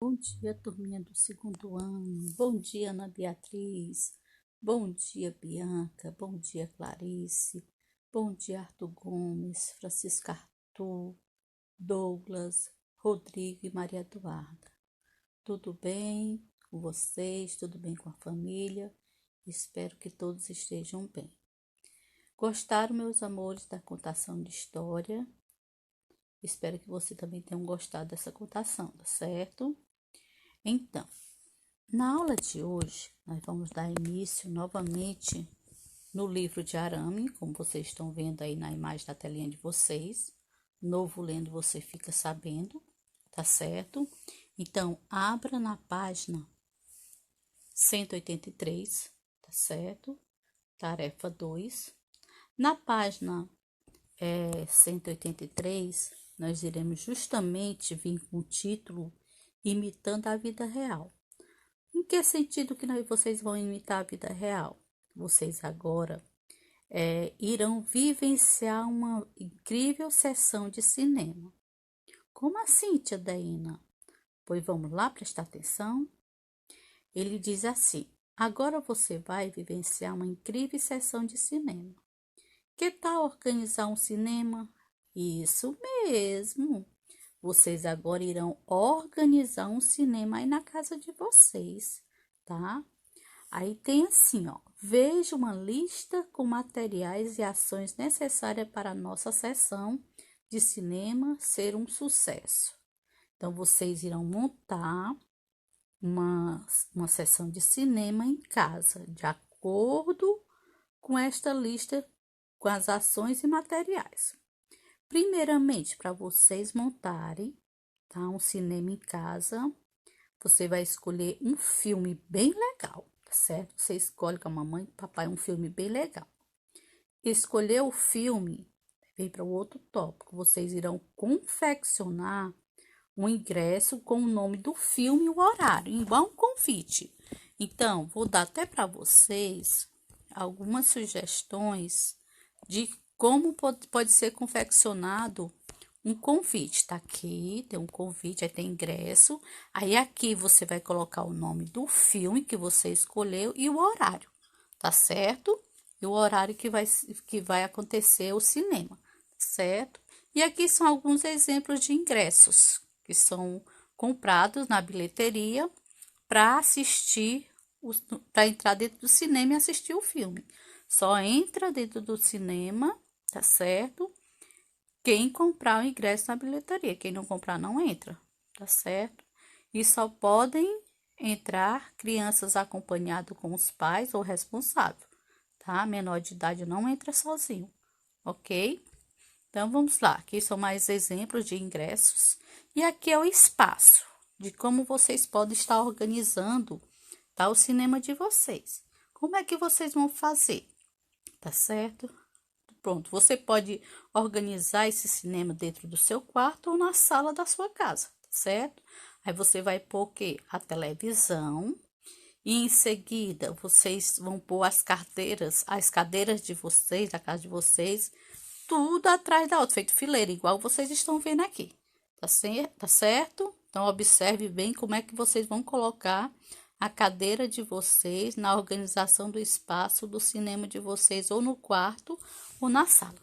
Bom dia, turminha do segundo ano. Bom dia, Ana Beatriz. Bom dia, Bianca. Bom dia, Clarice. Bom dia, Arthur Gomes, Francisco Arthur, Douglas, Rodrigo e Maria Eduarda. Tudo bem com vocês? Tudo bem com a família? Espero que todos estejam bem. Gostaram, meus amores, da contação de história? Espero que você também tenha gostado dessa contação, tá certo? Então, na aula de hoje, nós vamos dar início novamente no livro de Arame, como vocês estão vendo aí na imagem da telinha de vocês. Novo lendo, você fica sabendo, tá certo? Então, abra na página 183, tá certo? Tarefa 2. Na página 183, nós iremos justamente vir com o título Imitando a Vida Real. Em que sentido que vocês vão imitar a vida real? Vocês agora irão vivenciar uma incrível sessão de cinema. Como assim, tia Daína? Pois vamos lá prestar atenção? Ele diz assim: agora você vai vivenciar uma incrível sessão de cinema. Que tal organizar um cinema? Isso mesmo! Vocês agora irão organizar um cinema aí na casa de vocês, tá? Aí tem assim, ó. Veja uma lista com materiais e ações necessárias para a nossa sessão de cinema ser um sucesso. Então, vocês irão montar uma sessão de cinema em casa, de acordo com esta lista, com as ações e materiais. Primeiramente, para vocês montarem, tá, um cinema em casa, você vai escolher um filme bem legal, tá certo? Você escolhe com a mamãe e o papai um filme bem legal. Escolher o filme, vem para o outro tópico. Vocês irão confeccionar um ingresso com o nome do filme e o horário, igual um convite. Então, vou dar até para vocês algumas sugestões de como pode ser confeccionado um convite. Tá aqui, tem um convite, aí tem ingresso. Aí aqui você vai colocar o nome do filme que você escolheu e o horário, tá certo? E o horário que vai acontecer o cinema, certo? E aqui são alguns exemplos de ingressos que são comprados na bilheteria para assistir, para entrar dentro do cinema e assistir o filme. Só entra dentro do cinema, tá certo? Quem comprar o ingresso na bilheteria, quem não comprar não entra, tá certo? E só podem entrar crianças acompanhadas com os pais ou responsável, tá? Menor de idade não entra sozinho, ok? Então, vamos lá. Aqui são mais exemplos de ingressos. E aqui é o espaço de como vocês podem estar organizando, tá, o cinema de vocês. Como é que vocês vão fazer? Tá certo? Pronto, você pode organizar esse cinema dentro do seu quarto ou na sala da sua casa, tá certo? Aí você vai pôr o quê? A televisão. E em seguida, vocês vão pôr as cadeiras de vocês, da casa de vocês, tudo atrás da outra, feito fileira, igual vocês estão vendo aqui. Tá certo? Então, observe bem como é que vocês vão colocar a cadeira de vocês na organização do espaço do cinema de vocês, ou no quarto ou na sala,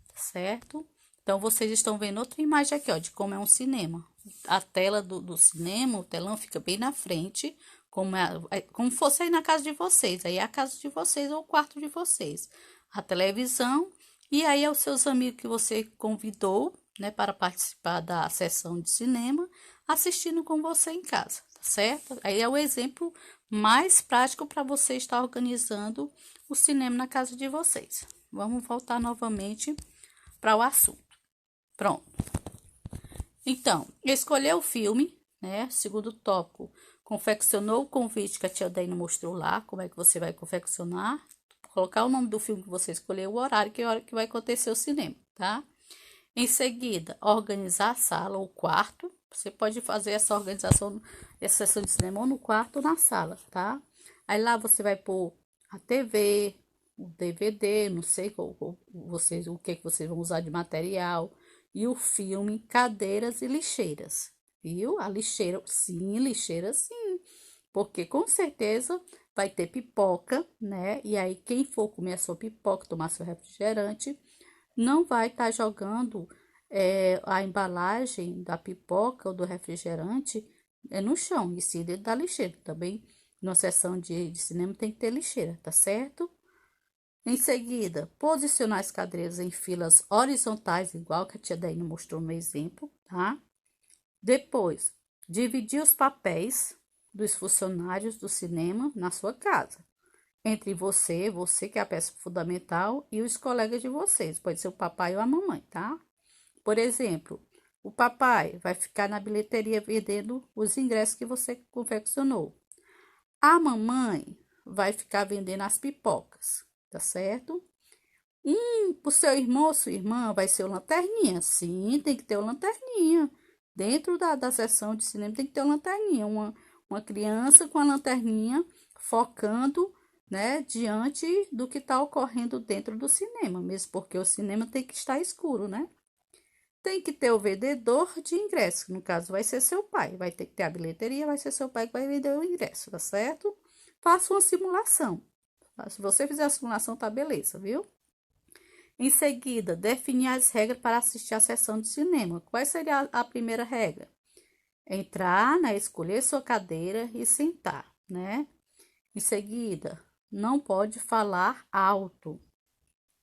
tá certo? Então, vocês estão vendo outra imagem aqui, ó, de como é um cinema. A tela do cinema, o telão fica bem na frente, como fosse aí na casa de vocês. Aí é a casa de vocês ou o quarto de vocês. A televisão, e aí é os seus amigos que você convidou, né, para participar da sessão de cinema, assistindo com você em casa, tá certo? Aí é o exemplo mais prático para você estar organizando o cinema na casa de vocês. Vamos voltar novamente para o assunto. Pronto. Então, escolheu o filme, né? Segundo tópico, confeccionou o convite que a tia Daina mostrou lá, como é que você vai confeccionar, colocar o nome do filme que você escolheu, o horário que vai acontecer o cinema, tá? Em seguida, organizar a sala ou quarto. Você pode fazer essa organização, essa sessão de cinema ou no quarto ou na sala, tá? Aí lá você vai pôr a TV, o DVD, não sei o que vocês vão usar de material, e o filme, cadeiras e lixeiras, viu? A lixeira, sim, porque com certeza vai ter pipoca, né? E aí, quem for comer a sua pipoca, tomar seu refrigerante, não vai estar jogando a embalagem da pipoca ou do refrigerante no chão, e sim dentro da lixeira. Também, na sessão de cinema, tem que ter lixeira, tá certo? Em seguida, posicionar as cadeiras em filas horizontais, igual que a tia Daine mostrou no exemplo, tá? Depois, dividir os papéis dos funcionários do cinema na sua casa. Entre você que é a peça fundamental, e os colegas de vocês. Pode ser o papai ou a mamãe, tá? Por exemplo, o papai vai ficar na bilheteria vendendo os ingressos que você confeccionou. A mamãe vai ficar vendendo as pipocas, tá certo? Pro seu irmão ou sua irmã vai ser o lanterninha. Sim, tem que ter o lanterninha. Dentro da sessão de cinema tem que ter o lanterninha. Uma criança com a lanterninha focando, né, diante do que está ocorrendo dentro do cinema, mesmo porque o cinema tem que estar escuro, né? Tem que ter o vendedor de ingresso, que no caso vai ser seu pai. Vai ter que ter a bilheteria, vai ser seu pai que vai vender o ingresso, tá certo? Faça uma simulação. Se você fizer a simulação, tá beleza, viu? Em seguida, definir as regras para assistir à sessão de cinema. Qual seria a primeira regra? Entrar, né, escolher sua cadeira e sentar, né? Em seguida, não pode falar alto,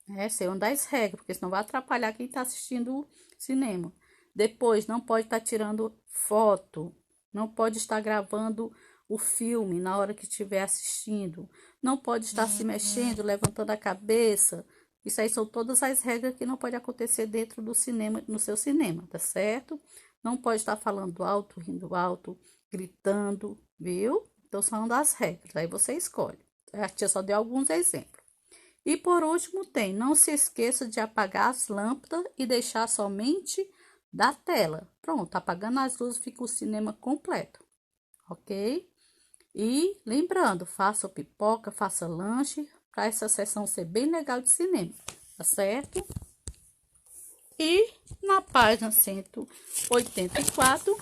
né? Essa é uma das regras, porque senão vai atrapalhar quem está assistindo o cinema. Depois, não pode estar tirando foto, não pode estar gravando o filme na hora que estiver assistindo, não pode estar se mexendo, levantando a cabeça. Isso aí são todas as regras que não pode acontecer dentro do cinema, no seu cinema, tá certo? Não pode estar falando alto, rindo alto, gritando, viu? Então, são das regras, aí você escolhe. A tia só deu alguns exemplos. E por último tem, não se esqueça de apagar as lâmpadas e deixar somente da tela. Pronto, apagando as luzes fica o cinema completo, ok? E lembrando, faça pipoca, faça lanche, para essa sessão ser bem legal de cinema, tá certo? E na página 184,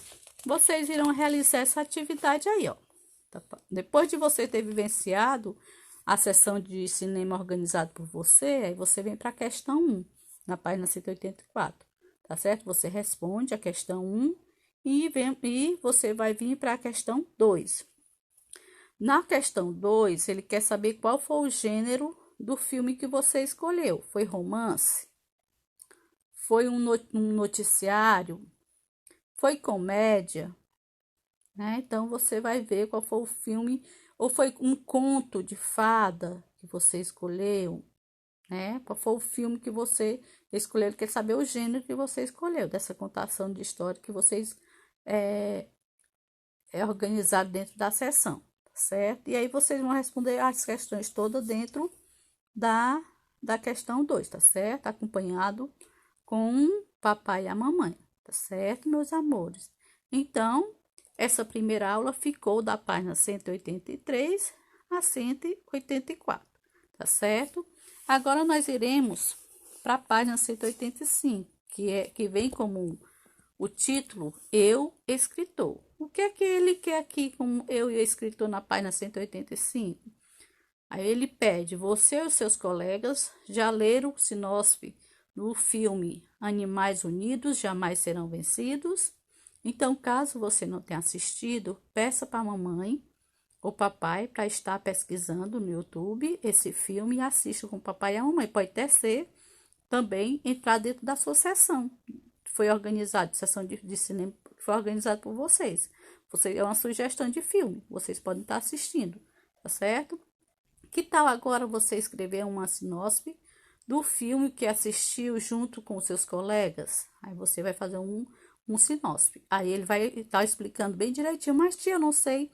vocês irão realizar essa atividade aí, ó. Depois de você ter vivenciado a sessão de cinema organizada por você, aí você vem para a questão 1, na página 184, tá certo? Você responde a questão 1 e você vai vir para a questão 2. Na questão 2, ele quer saber qual foi o gênero do filme que você escolheu. Foi romance? Foi um noticiário? Foi comédia? Né? Então, você vai ver qual foi o filme, ou foi um conto de fada que você escolheu, né? Qual foi o filme que você escolheu, ele quer saber o gênero que você escolheu, dessa contação de história que vocês é organizado dentro da sessão, tá certo? E aí vocês vão responder as questões todas dentro da questão 2, tá certo? Acompanhado com o papai e a mamãe, tá certo, meus amores? Então, essa primeira aula ficou da página 183 a 184, tá certo? Agora nós iremos para a página 185, que vem como o título Eu, Escritor. O que é que ele quer aqui como eu e o escritor na página 185? Aí ele pede, você e os seus colegas já leram o sinopse do filme Animais Unidos Jamais Serão Vencidos? Então, caso você não tenha assistido, peça para a mamãe ou papai para estar pesquisando no YouTube esse filme e assista com o papai e a mamãe. Pode até ser também entrar dentro da sua sessão. Foi organizado, sessão de cinema, foi organizado por vocês. É uma sugestão de filme, vocês podem estar assistindo, tá certo? Que tal agora você escrever uma sinopse do filme que assistiu junto com seus colegas? Aí você vai fazer um sinopse. Aí ele vai estar explicando bem direitinho, mas tia, eu não sei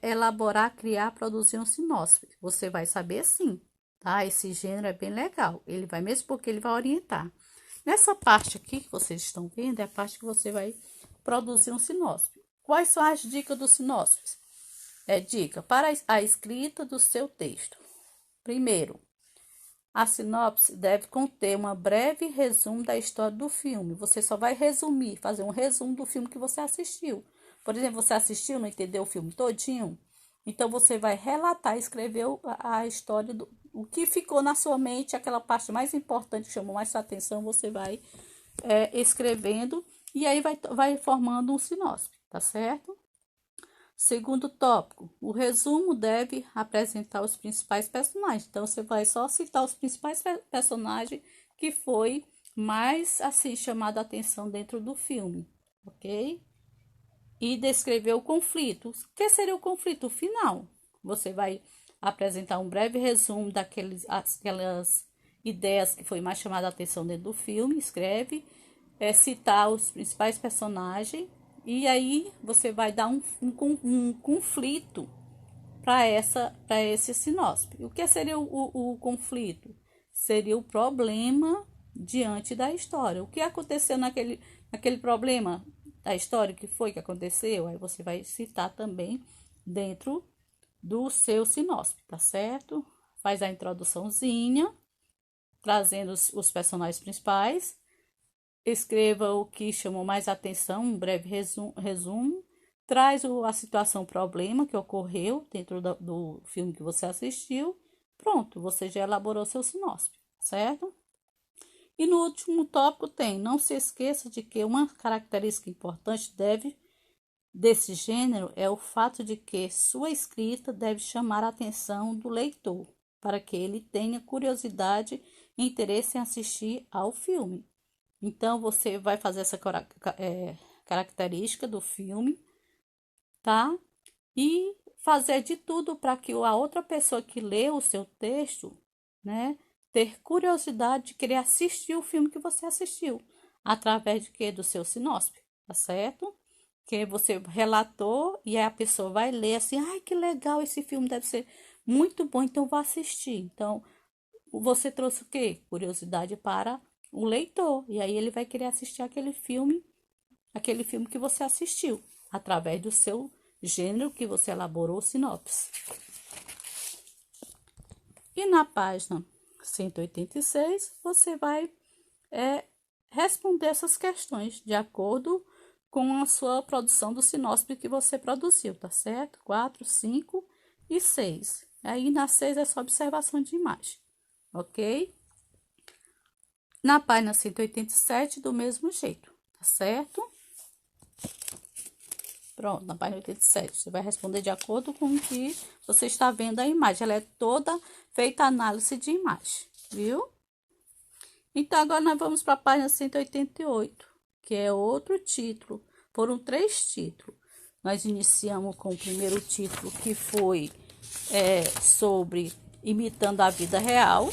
elaborar, criar, produzir um sinopse. Você vai saber sim, tá? Esse gênero é bem legal. Ele vai mesmo porque ele vai orientar. Nessa parte aqui que vocês estão vendo, é a parte que você vai produzir um sinopse. Quais são as dicas do sinopse? Dica para a escrita do seu texto. Primeiro, A sinopse deve conter um breve resumo da história do filme. Você só vai resumir, fazer um resumo do filme que você assistiu. Por exemplo, você assistiu, não entendeu o filme todinho? Então, você vai relatar, escrever a história, o que ficou na sua mente, aquela parte mais importante que chamou mais sua atenção, você vai escrevendo e aí vai formando um sinopse, tá certo? Segundo tópico, o resumo deve apresentar os principais personagens. Então, você vai só citar os principais personagens que foi mais, assim, chamado a atenção dentro do filme, ok? E descrever o conflito. O que seria o conflito final? Você vai apresentar um breve resumo aquelas ideias que foi mais chamada a atenção dentro do filme, escreve, citar os principais personagens, e aí você vai dar um conflito para esse sinopse. O que seria o conflito? Seria o problema diante da história. O que aconteceu naquele problema da história, que foi que aconteceu? Aí você vai citar também dentro do seu sinopse, tá certo? Faz a introduçãozinha, trazendo os personagens principais. Escreva o que chamou mais atenção, um breve resumo. Traz a situação, problema que ocorreu dentro do filme que você assistiu. Pronto, você já elaborou seu sinopse, certo? E no último tópico tem, não se esqueça de que uma característica importante desse gênero é o fato de que sua escrita deve chamar a atenção do leitor, para que ele tenha curiosidade e interesse em assistir ao filme. Então, você vai fazer essa característica do filme, tá? E fazer de tudo para que a outra pessoa que lê o seu texto, né, ter curiosidade de querer assistir o filme que você assistiu, através de quê? Do seu sinopse, tá certo? Que você relatou e aí a pessoa vai ler assim, ai, que legal, esse filme deve ser muito bom, então vou assistir. Então, você trouxe o quê? Curiosidade para o leitor, e aí ele vai querer assistir aquele filme que você assistiu, através do seu gênero que você elaborou sinopse. E na página 186, você vai responder essas questões de acordo com a sua produção do sinopse que você produziu, tá certo? 4, 5 e 6. Aí na 6 é só observação de imagem, ok? Na página 187, do mesmo jeito, tá certo? Pronto, na página 87, você vai responder de acordo com o que você está vendo a imagem. Ela é toda feita análise de imagem, viu? Então, agora nós vamos para a página 188, que é outro título. Foram 3 títulos. Nós iniciamos com o primeiro título, que foi sobre imitando a vida real,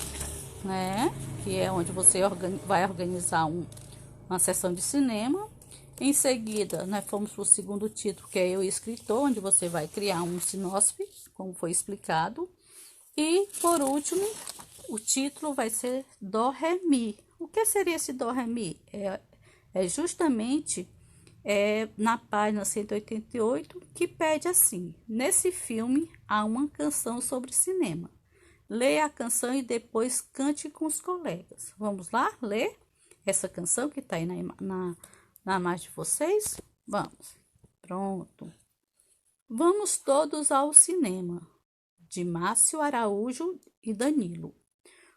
né? Que é onde você vai organizar uma sessão de cinema. Em seguida, nós fomos para o segundo título, que é Eu Escritor, onde você vai criar um sinopse, como foi explicado. E, por último, o título vai ser Dó, Ré, Mi. O que seria esse Dó, Ré, Mi? É justamente na página 188, que pede assim: nesse filme há uma canção sobre cinema. Leia a canção e depois cante com os colegas. Vamos lá ler essa canção que está aí na imagem de vocês? Vamos. Pronto. Vamos todos ao cinema, de Márcio Araújo e Danilo.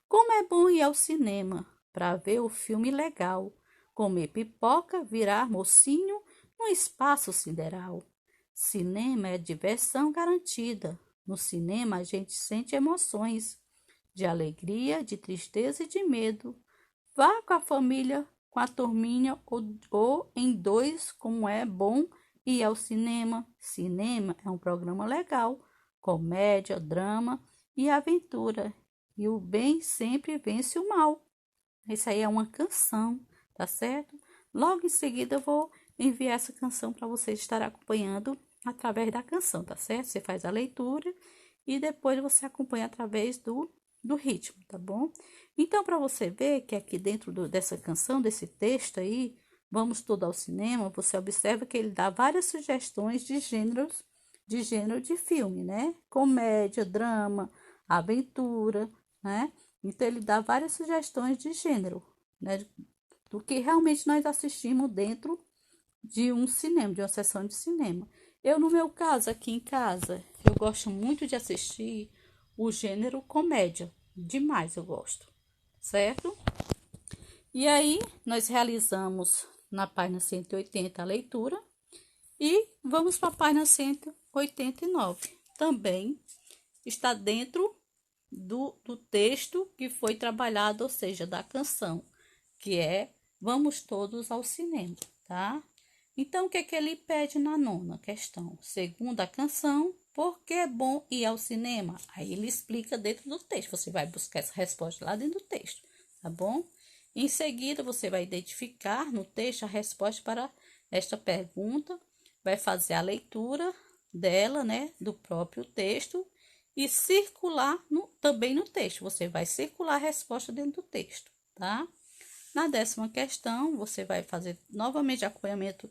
Como é bom ir ao cinema para ver o filme legal, comer pipoca, virar mocinho num espaço sideral. Cinema é diversão garantida. No cinema a gente sente emoções de alegria, de tristeza e de medo. Vá com a família, com a turminha ou em dois, como é bom ir ao cinema. Cinema é um programa legal, comédia, drama e aventura. E o bem sempre vence o mal. Isso aí é uma canção, tá certo? Logo em seguida eu vou enviar essa canção para vocês estarem acompanhando através da canção, tá certo? Você faz a leitura e depois você acompanha através do ritmo, tá bom? Então, para você ver que aqui dentro dessa canção, desse texto aí, Vamos Tudo ao Cinema, você observa que ele dá várias sugestões de gênero de filme, né? Comédia, drama, aventura, né? Então, ele dá várias sugestões de gênero, né? Do que realmente nós assistimos dentro de um cinema, de uma sessão de cinema. Eu, no meu caso, aqui em casa, eu gosto muito de assistir o gênero comédia. Demais eu gosto, certo? E aí, nós realizamos na página 180 a leitura e vamos para a página 189. Também está dentro do texto que foi trabalhado, ou seja, da canção, que é Vamos Todos ao Cinema, tá? Então, o que é que ele pede na nona questão? Segundo a canção, por que é bom ir ao cinema? Aí ele explica dentro do texto. Você vai buscar essa resposta lá dentro do texto, tá bom? Em seguida, você vai identificar no texto a resposta para esta pergunta, vai fazer a leitura dela, né, do próprio texto e circular também no texto. Você vai circular a resposta dentro do texto, tá? Na 10ª questão, você vai fazer novamente acompanhamento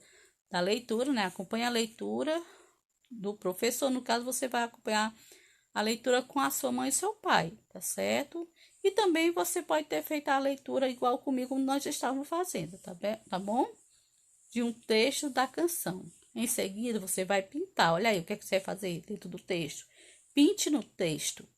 da leitura, né? Acompanha a leitura do professor. No caso, você vai acompanhar a leitura com a sua mãe e seu pai, tá certo? E também você pode ter feito a leitura igual comigo, como nós estávamos fazendo, tá bom? De um texto da canção. Em seguida, você vai pintar. Olha aí, o que é que você vai fazer dentro do texto? Pinte no texto.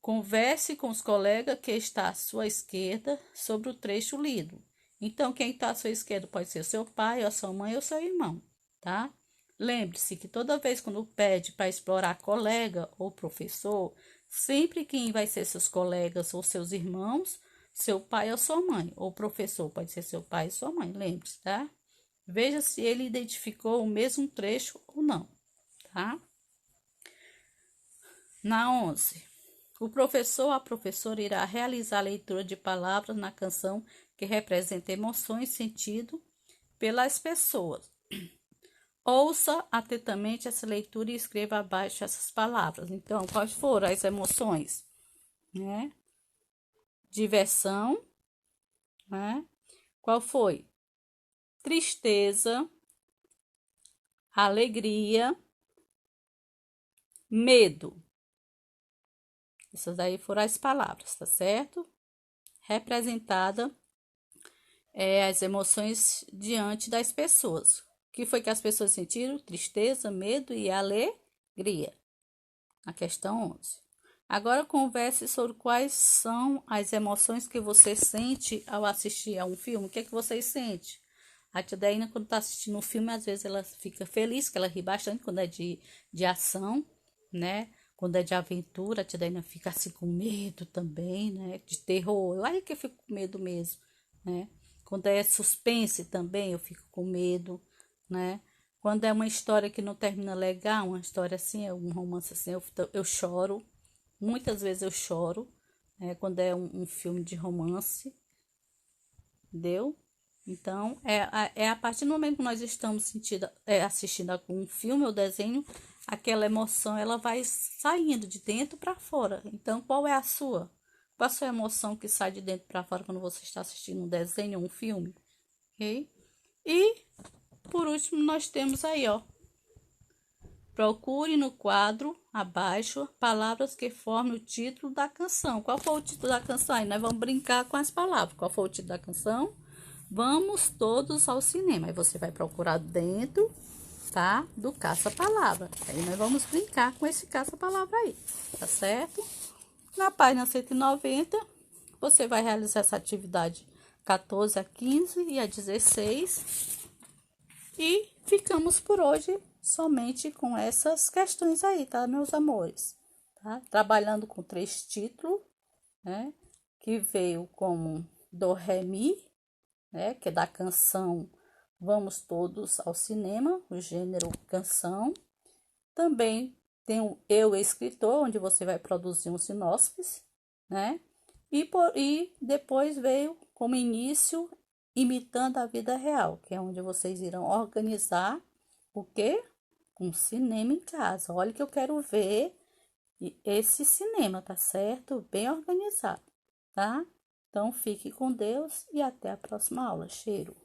Converse com os colegas que está à sua esquerda sobre o trecho lido. Então, quem está à sua esquerda pode ser seu pai, ou a sua mãe, ou seu irmão, tá? Lembre-se que toda vez quando pede para explorar colega ou professor, sempre quem vai ser seus colegas ou seus irmãos, seu pai ou sua mãe, ou professor pode ser seu pai e sua mãe, lembre-se, tá? Veja se ele identificou o mesmo trecho ou não, tá? Na 11, o professor ou a professora irá realizar a leitura de palavras na canção que representa emoções sentido pelas pessoas. Ouça atentamente essa leitura e escreva abaixo essas palavras. Então, quais foram as emoções? Né? Diversão, né? Qual foi? Tristeza, alegria, medo. Essas daí foram as palavras, tá certo? Representada as emoções diante das pessoas. O que foi que as pessoas sentiram? Tristeza, medo e alegria. A questão 11. Agora converse sobre quais são as emoções que você sente ao assistir a um filme. O que é que você sente? A tia Daína, quando está assistindo um filme, às vezes ela fica feliz, que ela ri bastante quando é de ação, né? Quando é de aventura, a tia Daína fica assim com medo também, né? De terror. Eu acho que eu fico com medo mesmo, né? Quando é suspense também, eu fico com medo, né? Quando é uma história que não termina legal, uma história assim, um romance assim, eu choro. Muitas vezes eu choro, né? Quando é um filme de romance, entendeu? Então, é a partir do momento que nós estamos assistindo algum filme ou desenho, aquela emoção, ela vai saindo de dentro para fora. Então, qual é a sua? Qual a sua emoção que sai de dentro para fora quando você está assistindo um desenho ou um filme? Ok? E, por último, nós temos aí, ó. Procure no quadro abaixo palavras que formem o título da canção. Qual foi o título da canção? Aí nós vamos brincar com as palavras. Qual foi o título da canção? Vamos todos ao cinema. Aí você vai procurar dentro, tá? Do caça-palavra. Aí nós vamos brincar com esse caça-palavra aí, tá certo? Na página 190, você vai realizar essa atividade 14 a 15 e a 16. E ficamos por hoje somente com essas questões aí, tá, meus amores? Tá? Trabalhando com 3 títulos, né? Que veio como Do, Ré, Mi, né? Que é da canção Vamos Todos ao Cinema, o gênero canção. Também tem o Eu, Escritor, onde você vai produzir um sinopse, né? E depois veio como início Imitando a Vida Real, que é onde vocês irão organizar o quê? Um cinema em casa. Olha que eu quero ver esse cinema, tá certo? Bem organizado, tá? Então fique com Deus e até a próxima aula. Cheiro.